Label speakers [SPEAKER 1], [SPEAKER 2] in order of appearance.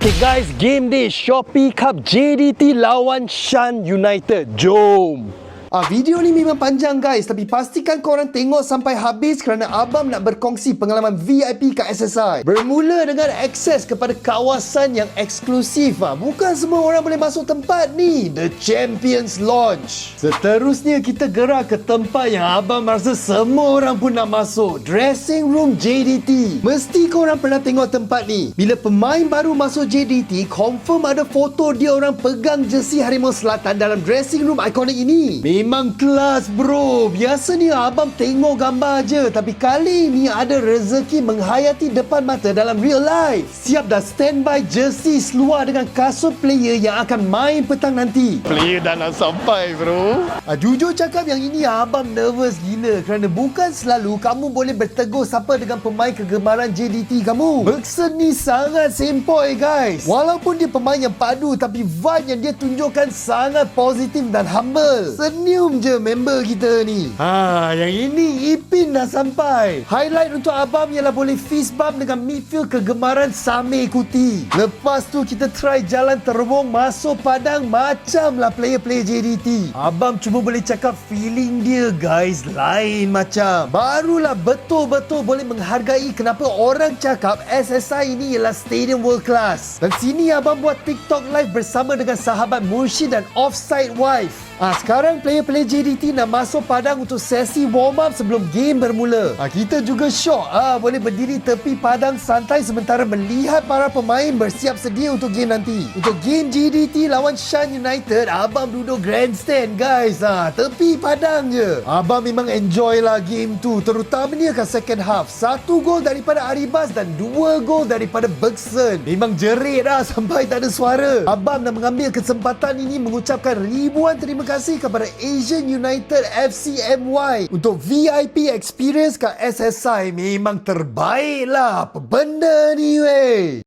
[SPEAKER 1] Okay guys, game day Shopee Cup JDT lawan Shan United. Jom!
[SPEAKER 2] Video ni memang panjang guys, tapi pastikan korang tengok sampai habis kerana Abang nak berkongsi pengalaman VIP kat SSI. Bermula dengan akses kepada kawasan yang eksklusif. Bukan semua orang boleh masuk tempat ni, The Champions Lounge. Seterusnya kita gerak ke tempat yang Abang rasa semua orang pun nak masuk, Dressing Room JDT. Mesti korang pernah tengok tempat ni. Bila pemain baru masuk JDT, confirm ada foto dia orang pegang jersey Harimau Selatan dalam dressing room ikonik ini. Memang kelas bro. Biasanya abang tengok gambar je, tapi kali ni ada rezeki menghayati depan mata dalam real life. Siap dah standby jersey seluar dengan kasut player yang akan main petang nanti.
[SPEAKER 1] Player dah nak sampai bro.
[SPEAKER 2] Jujur cakap yang ini abang nervous gila kerana bukan selalu kamu boleh bertegur sapa dengan pemain kegemaran JDT kamu. Berkesan ni sangat sempoi guys. Walaupun dia pemain yang padu, tapi vibe yang dia tunjukkan sangat positif dan humble. Senyum je member kita ni. Yang ini Ipin dah sampai. Highlight untuk abang ialah boleh fist bump dengan midfield kegemaran Samir Kuti. Lepas tu kita try jalan terowong masuk padang macam lah player-player JDT. Abang cuma boleh cakap feeling dia guys lain macam. Barulah betul-betul boleh menghargai kenapa orang cakap SSI ini ialah stadium world class. Dan sini abang buat TikTok live bersama dengan sahabat Mursyid dan Offside Wife. Sekarang player-player JDT nak masuk padang untuk sesi warm up sebelum game bermula. Kita juga syok boleh berdiri tepi padang santai sementara melihat para pemain bersiap sedia untuk game nanti. Untuk game JDT lawan Shan United, abang duduk grandstand guys. Tepi padang je. Abang memang enjoy lah game tu, terutamanya kat second half. 1 gol daripada Aribas dan 2 gol daripada Bergson. Memang jerit sampai tak ada suara. Abang nak mengambil kesempatan ini mengucapkan ribuan terima kasih kepada Asian United FCMY untuk VIP experience kat SSI. Memang terbaik lah. Apa benda ni weh?